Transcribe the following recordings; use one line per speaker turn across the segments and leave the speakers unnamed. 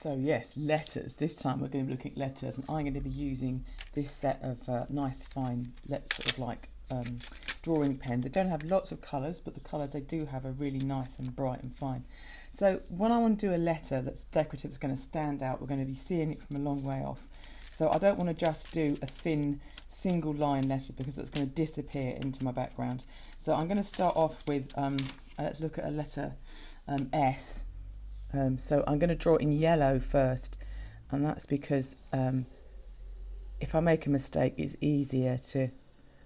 So yes, letters. This time we're going to be looking at letters, and I'm going to be using this set of nice fine sort of like drawing pens. They don't have lots of colours, but the colours they do have are really nice and bright and fine. So when I want to do a letter that's decorative, it's going to stand out, we're going to be seeing it from a long way off. So I don't want to just do a thin single line letter because it's going to disappear into my background. So I'm going to start off with, let's look at a letter S. So I'm going to draw it in yellow first, and that's because if I make a mistake it's easier to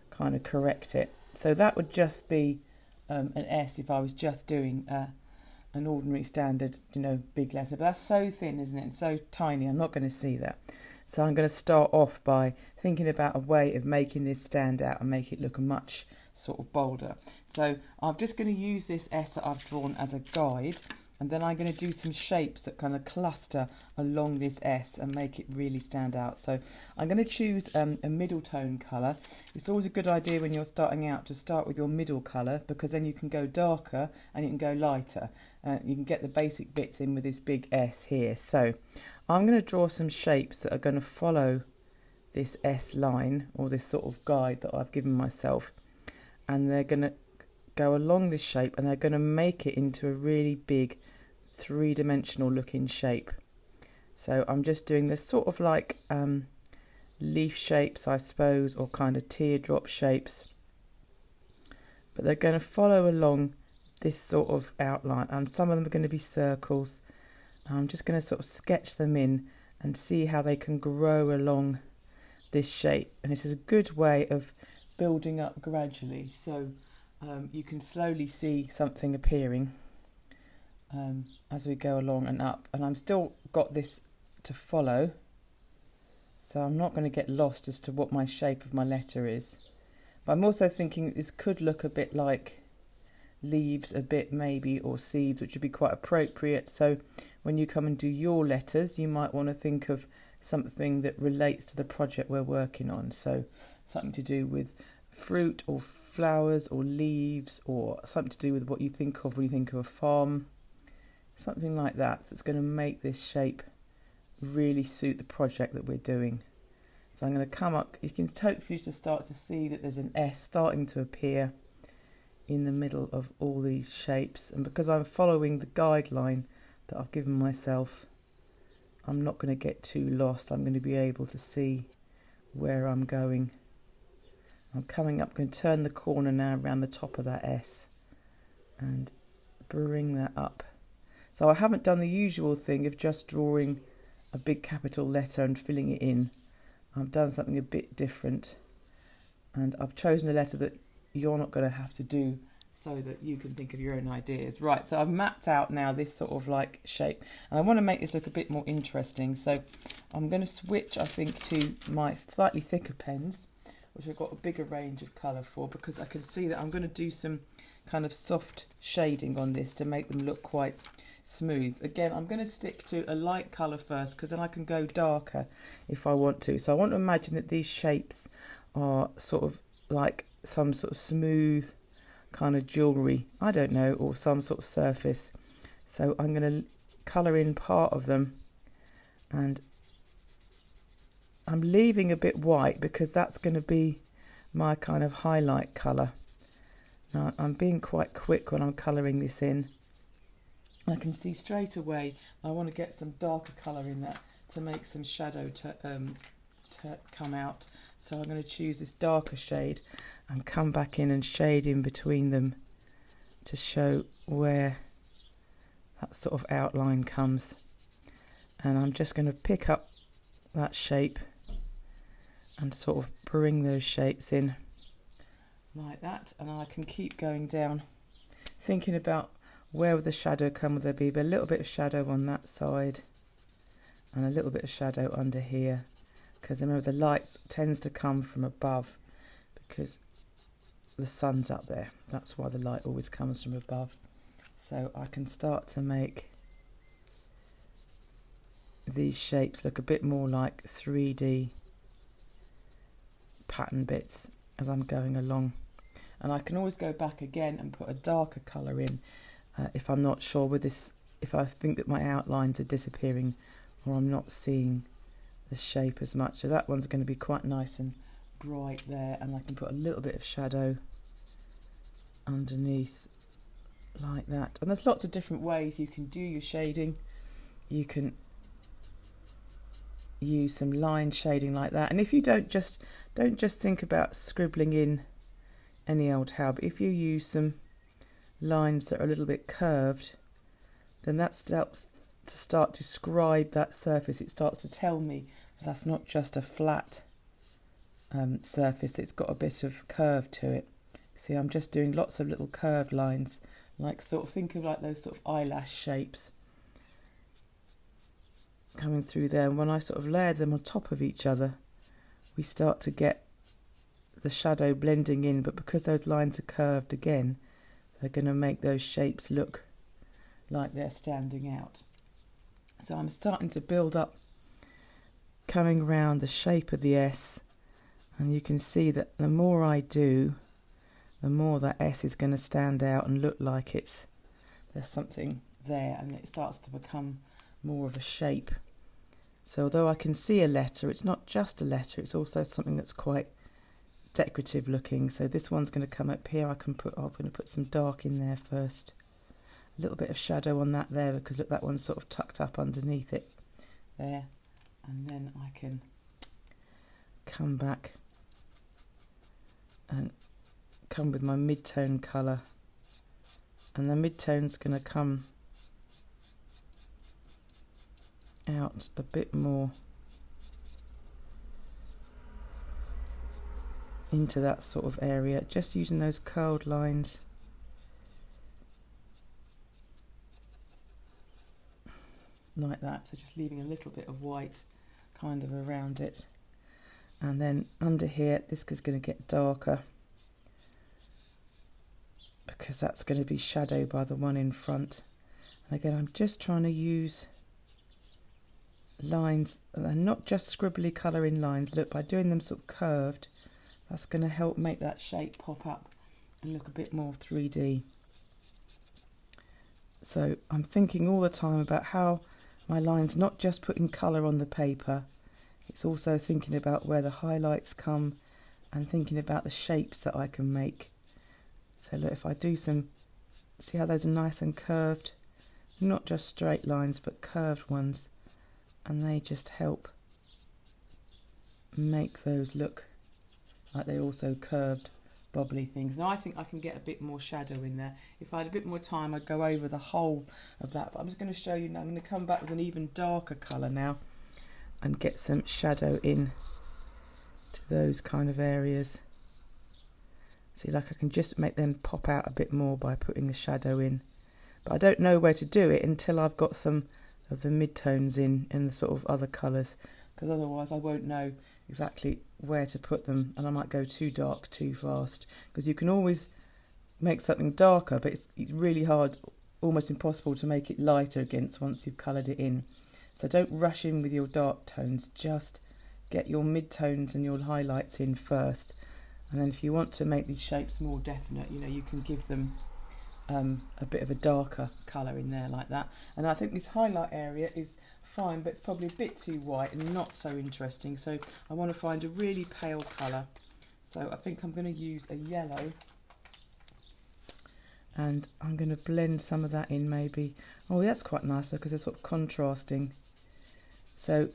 kind of correct it. So that would just be an S if I was just doing an ordinary standard, big letter. But that's so thin, isn't it, and so tiny, I'm not going to see that. So I'm going to start off by thinking about a way of making this stand out and make it look much sort of bolder. So I'm just going to use this S that I've drawn as a guide, and then I'm going to do some shapes that kind of cluster along this S and make it really stand out. So I'm going to choose a middle tone colour. It's always a good idea when you're starting out to start with your middle colour, because then you can go darker and you can go lighter. You can get the basic bits in with this big S here. So I'm going to draw some shapes that are going to follow this S line, or this sort of guide that I've given myself. And they're going to go along this shape, and they're going to make it into a really big three-dimensional looking shape. So I'm just doing this sort of like leaf shapes, I suppose, or kind of teardrop shapes, but they're going to follow along this sort of outline, and some of them are going to be circles. I'm just going to sort of sketch them in and see how they can grow along this shape, and this is a good way of building up gradually. So you can slowly see something appearing as we go along and up, and I'm still got this to follow, so I'm not going to get lost as to what my shape of my letter is. But I'm also thinking this could look a bit like leaves, a bit maybe, or seeds, which would be quite appropriate. So when you come and do your letters, you might want to think of something that relates to the project we're working on. So something to do with fruit or flowers or leaves, or something to do with what you think of when you think of a farm, something like that. So it's going to make this shape really suit the project that we're doing. So I'm going to come up, you can hopefully just start to see that there's an S starting to appear in the middle of all these shapes, and because I'm following the guideline that I've given myself, I'm not going to get too lost. I'm going to be able to see where I'm going. I'm coming up, going to turn the corner now around the top of that S and bring that up. So I haven't done the usual thing of just drawing a big capital letter and filling it in. I've done something a bit different, and I've chosen a letter that you're not going to have to do, so that you can think of your own ideas. Right, so I've mapped out now this sort of like shape, and I want to make this look a bit more interesting. So I'm going to switch, I think, to my slightly thicker pens, which I've got a bigger range of colour for, because I can see that I'm going to do some kind of soft shading on this to make them look quite smooth. Again, I'm going to stick to a light colour first, because then I can go darker if I want to. So I want to imagine that these shapes are sort of like some sort of smooth kind of jewellery, I don't know, or some sort of surface. So I'm going to colour in part of them, and I'm leaving a bit white because that's going to be my kind of highlight colour. Now I'm being quite quick when I'm colouring this in. I can see straight away I want to get some darker colour in that to make some shadow to come out. So I'm going to choose this darker shade and come back in and shade in between them to show where that sort of outline comes. And I'm just going to pick up that shape and sort of bring those shapes in like that, and I can keep going down thinking about where would the shadow come. Would there be a little bit of shadow on that side and a little bit of shadow under here, because remember the light tends to come from above because the sun's up there. That's why the light always comes from above. So I can start to make these shapes look a bit more like 3D pattern bits as I'm going along. And I can always go back again and put a darker colour in if I'm not sure with this, if I think that my outlines are disappearing or I'm not seeing the shape as much. So that one's going to be quite nice and bright there, and I can put a little bit of shadow underneath like that. And there's lots of different ways you can do your shading. You can use some line shading like that, and if you don't just think about scribbling in any old how, but if you use some lines that are a little bit curved, then that starts to describe that surface. It starts to tell me that that's not just a flat surface, it's got a bit of curve to it. See, I'm just doing lots of little curved lines, like sort of think of like those sort of eyelash shapes coming through there, and when I sort of layer them on top of each other, we start to get the shadow blending in, but because those lines are curved again, they're going to make those shapes look like they're standing out. So I'm starting to build up, coming around the shape of the S, and you can see that the more I do, the more that S is going to stand out and look like there's something there, and it starts to become more of a shape. So although I can see a letter, it's not just a letter, it's also something that's quite decorative looking. So this one's going to come up here. I'm going to put some dark in there first. A little bit of shadow on that there, because look, that one's sort of tucked up underneath it there. And then I can come back and come with my mid-tone colour, and the mid-tone's going to come out a bit more into that sort of area, just using those curled lines. Like that, so just leaving a little bit of white kind of around it. And then under here, this is going to get darker, because that's going to be shadowed by the one in front. And again, I'm just trying to use lines, and not just scribbly colouring lines. Look, by doing them sort of curved, that's going to help make that shape pop up and look a bit more 3D. So I'm thinking all the time about how my line's not just putting colour on the paper, it's also thinking about where the highlights come and thinking about the shapes that I can make. So look, if I do some, see how those are nice and curved? Not just straight lines, but curved ones. And they just help make those look like they're also curved, bobbly things. Now I think I can get a bit more shadow in there. If I had a bit more time, I'd go over the whole of that, but I'm just going to show you now. I'm going to come back with an even darker colour now and get some shadow in to those kind of areas. See, like I can just make them pop out a bit more by putting the shadow in, but I don't know where to do it until I've got some of the mid-tones in the sort of other colours, because otherwise I won't know exactly where to put them, and I might go too dark too fast, because you can always make something darker, but it's really hard, almost impossible to make it lighter against once you've coloured it in. So don't rush in with your dark tones, just get your mid-tones and your highlights in first, and then if you want to make these shapes more definite, you know, you can give them a bit of a darker colour in there like that. And I think this highlight area is fine, but it's probably a bit too white and not so interesting, so I want to find a really pale colour. So I think I'm going to use a yellow, and I'm going to blend some of that in maybe. Oh, that's quite nice though, because it's sort of contrasting. So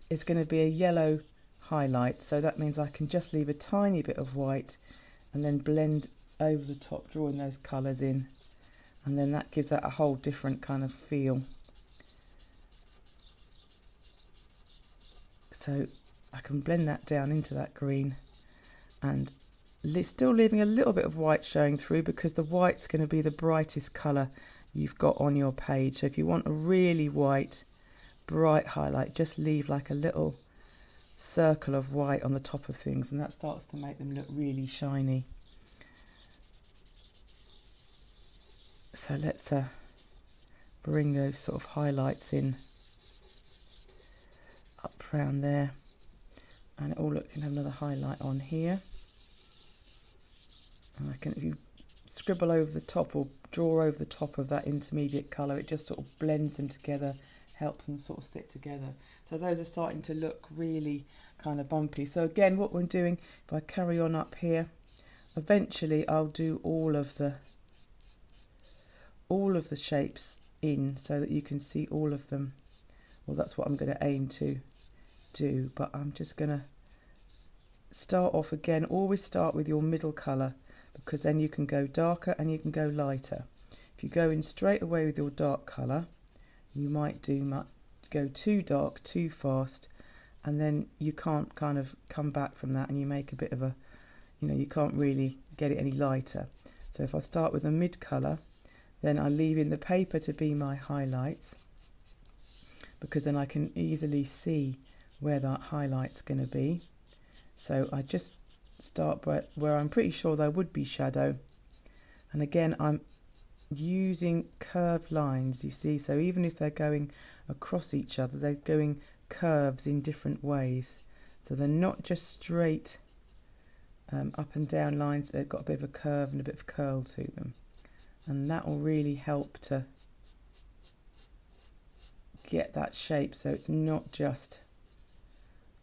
it's going to be a yellow highlight, so that means I can just leave a tiny bit of white and then blend over the top, drawing those colours in, and then that gives that a whole different kind of feel. So I can blend that down into that green, and still leaving a little bit of white showing through, because the white's going to be the brightest colour you've got on your page. So if you want a really white, bright highlight, just leave like a little circle of white on the top of things, and that starts to make them look really shiny. So let's bring those sort of highlights in up round there, and it all can have another highlight on here. And I can, if you scribble over the top or draw over the top of that intermediate colour, it just sort of blends them together helps them sort of sit together. So those are starting to look really kind of bumpy. So again, what we're doing, if I carry on up here, eventually I'll do all of the shapes in so that you can see all of them. Well, that's what I'm going to aim to do, but I'm just going to start off again. Always start with your middle colour, because then you can go darker and you can go lighter. If you go in straight away with your dark colour, you might go too dark too fast, and then you can't kind of come back from that, and you make a bit of a, you can't really get it any lighter. So if I start with a mid colour, then I leave in the paper to be my highlights, because then I can easily see where that highlight's going to be. So I just start where I'm pretty sure there would be shadow, and again I'm using curved lines, you see, so even if they're going across each other, they're going curves in different ways, so they're not just straight up and down lines, they've got a bit of a curve and a bit of curl to them, and that will really help to get that shape, so it's not just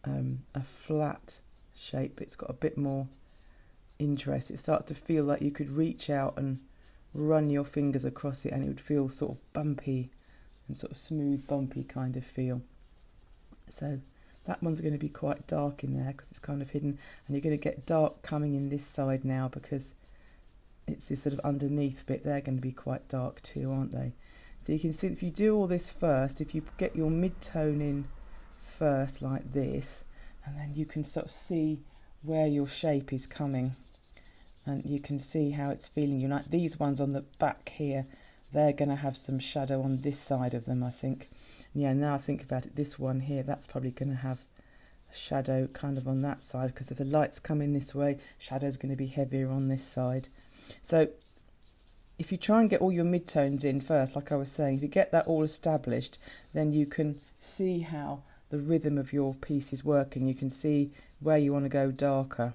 a flat shape, it's got a bit more interest. It starts to feel like you could reach out and run your fingers across it, and it would feel sort of bumpy and sort of smooth, bumpy kind of feel. So that one's going to be quite dark in there because it's kind of hidden, and you're going to get dark coming in this side now because it's this sort of underneath bit. They're going to be quite dark too, aren't they? So you can see if you do all this first, if you get your mid-tone in first like this, and then you can sort of see where your shape is coming, and you can see how it's feeling. You like these ones on the back here, they're going to have some shadow on this side of them, I think. Yeah, now I think about it, this one here, that's probably going to have a shadow kind of on that side, because if the light's coming this way, shadow's going to be heavier on this side. So if you try and get all your mid-tones in first, like I was saying, if you get that all established, then you can see how the rhythm of your piece is working. You can see where you want to go darker.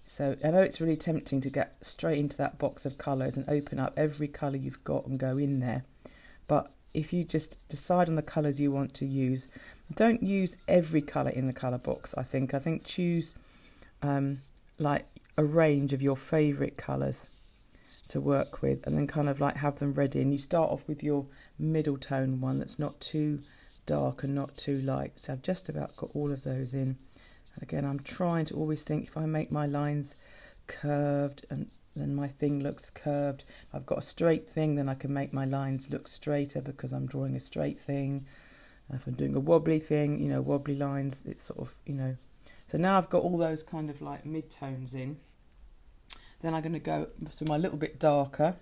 So I know it's really tempting to get straight into that box of colours and open up every colour you've got and go in there. But if you just decide on the colours you want to use, don't use every colour in the colour box, I think. I think choose like a range of your favourite colours to work with, and then kind of like have them ready. And you start off with your middle tone one that's not too dark and not too light. So I've just about got all of those in. And again, I'm trying to always think, if I make my lines curved and then my thing looks curved, if I've got a straight thing, then I can make my lines look straighter because I'm drawing a straight thing. If I'm doing a wobbly thing, wobbly lines, it's sort of, So now I've got all those kind of like mid-tones in. Then I'm going to go to my little bit darker.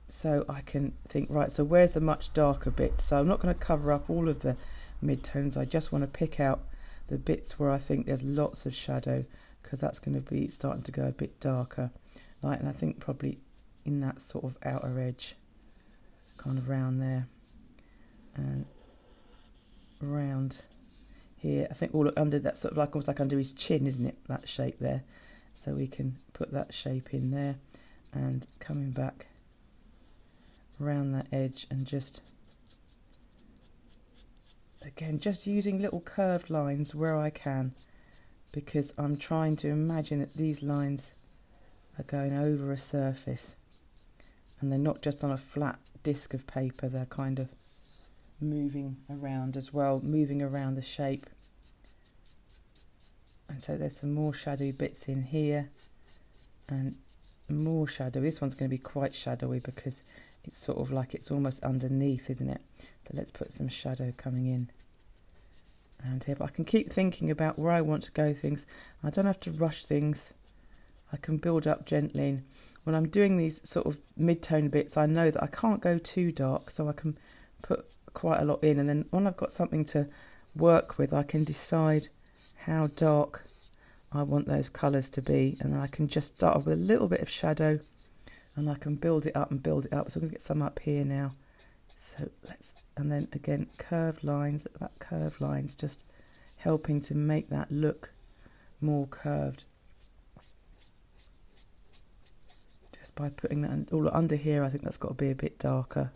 So I can think, right, so where's the much darker bit? So I'm not going to cover up all of the mid-tones. I just want to pick out the bits where I think there's lots of shadow, because that's going to be starting to go a bit darker. Like, and I think probably in that sort of outer edge, kind of round there. And round here. I think all under that sort of like almost like under his chin, isn't it? That shape there. So we can put that shape in there, and coming back around that edge, and just again just using little curved lines where I can, because I'm trying to imagine that these lines are going over a surface and they're not just on a flat disc of paper, they're kind of moving around as well, moving around the shape. And so there's some more shadowy bits in here, and more shadow. This one's going to be quite shadowy because it's sort of like it's almost underneath, isn't it? So let's put some shadow coming in around here. But I can keep thinking about where I want to go things. I don't have to rush things. I can build up gently. And when I'm doing these sort of mid-tone bits, I know that I can't go too dark, so I can put quite a lot in. And then when I've got something to work with, I can decide how dark I want those colours to be, and I can just start off with a little bit of shadow, and I can build it up and build it up. So I'm going to get some up here now. So and then again, curved lines. That curved lines just helping to make that look more curved. Just by putting that all under here, I think that's got to be a bit darker.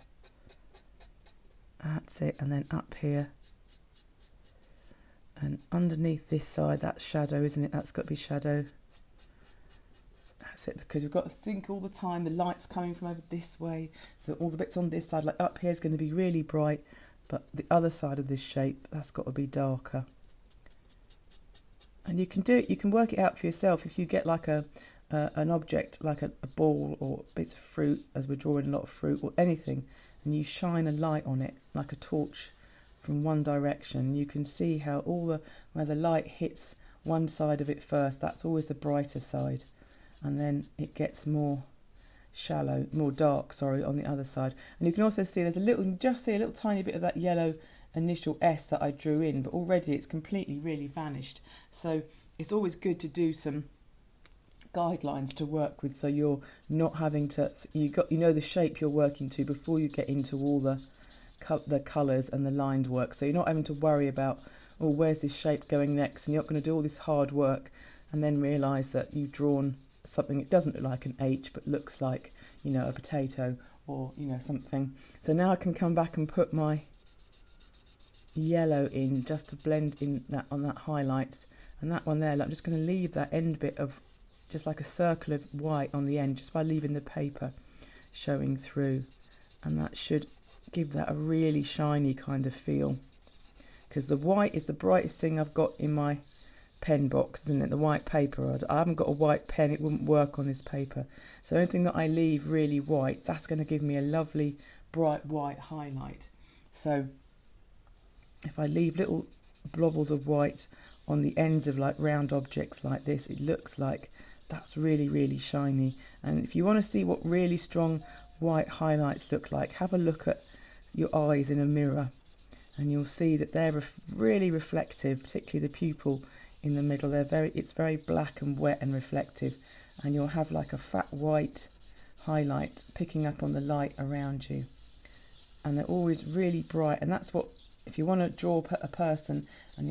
That's it. And then up here. And underneath this side, that's shadow, isn't it? That's got to be shadow. That's it, because we've got to think all the time, the light's coming from over this way. So all the bits on this side, like up here, is going to be really bright. But the other side of this shape, that's got to be darker. And you can do it, you can work it out for yourself. If you get like an object, like a ball or bits of fruit, as we're drawing a lot of fruit or anything, and you shine a light on it, like a torch, from one direction, you can see how where the light hits one side of it first, that's always the brighter side, and then it gets more dark, on the other side. And you can also see there's just see a little tiny bit of that yellow initial S that I drew in, but already it's completely really vanished. So it's always good to do some guidelines to work with, so you're not having to, you know the shape you're working to before you get into all the colours and the lined work, so you're not having to worry about, oh, where's this shape going next, and you're not going to do all this hard work and then realise that you've drawn something that doesn't look like an H but looks like, you know, a potato or, you know, something. So now I can come back and put my yellow in just to blend in that on that highlights, and that one there, I'm just going to leave that end bit of just like a circle of white on the end, just by leaving the paper showing through, and that should give that a really shiny kind of feel, because the white is the brightest thing I've got in my pen box, isn't it? The white paper. I haven't got a white pen, it wouldn't work on this paper. So anything that I leave really white, that's going to give me a lovely bright white highlight. So if I leave little blobbles of white on the ends of like round objects like this, it looks like that's really, really shiny. And if you want to see what really strong white highlights look like, have a look at your eyes in a mirror, and you'll see that they're really reflective, particularly the pupil in the middle. It's very black and wet and reflective, and you'll have like a fat white highlight picking up on the light around you, and they're always really bright. And that's what, if you want to draw a person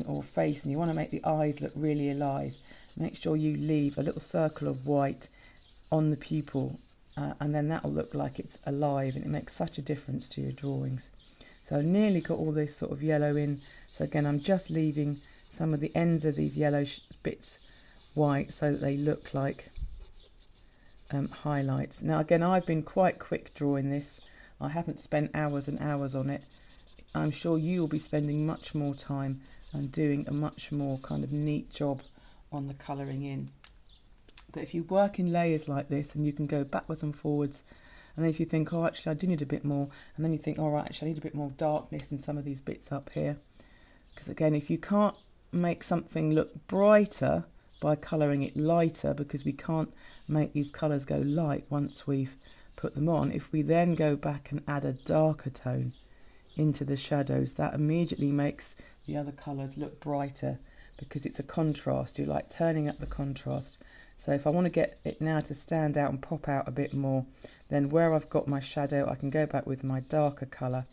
or face, and you want to make the eyes look really alive, make sure you leave a little circle of white on the pupil, and then that'll look like it's alive, and it makes such a difference to your drawings. So I've nearly got all this sort of yellow in. So again, I'm just leaving some of the ends of these yellow bits white so that they look like highlights. Now again, I've been quite quick drawing this. I haven't spent hours and hours on it. I'm sure you will be spending much more time and doing a much more kind of neat job on the colouring in. But if you work in layers like this, and you can go backwards and forwards, and then if you think, oh, actually I do need a bit more, and then you think, all right, actually I need a bit more darkness in some of these bits up here. Because again, if you can't make something look brighter by colouring it lighter, because we can't make these colours go light once we've put them on, if we then go back and add a darker tone into the shadows, that immediately makes the other colours look brighter, because it's a contrast. You're like turning up the contrast. So if I want to get it now to stand out and pop out a bit more, then where I've got my shadow, I can go back with my darker colour.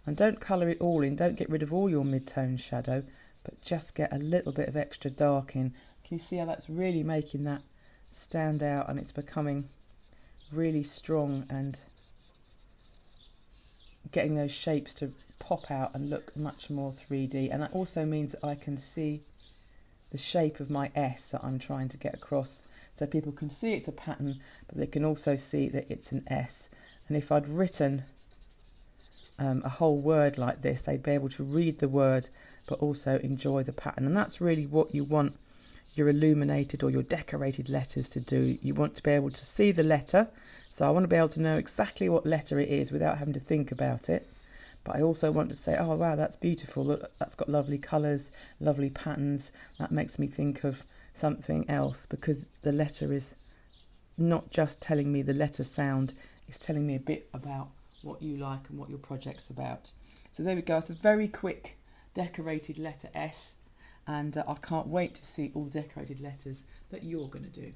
And don't colour it all in, don't get rid of all your mid-tone shadow, but just get a little bit of extra dark in. Can you see how that's really making that stand out, and it's becoming really strong and getting those shapes to pop out and look much more 3D. And that also means that I can see the shape of my S that I'm trying to get across, so people can see it's a pattern, but they can also see that it's an S. And if I'd written a whole word like this, they'd be able to read the word but also enjoy the pattern. And that's really what you want your illuminated or your decorated letters to do. You want to be able to see the letter, so I want to be able to know exactly what letter it is without having to think about it. But I also want to say, oh wow, that's beautiful, look, that's got lovely colours, lovely patterns. That makes me think of something else, because the letter is not just telling me the letter sound, it's telling me a bit about what you like and what your project's about. So there we go, it's a very quick decorated letter S, and I can't wait to see all the decorated letters that you're going to do.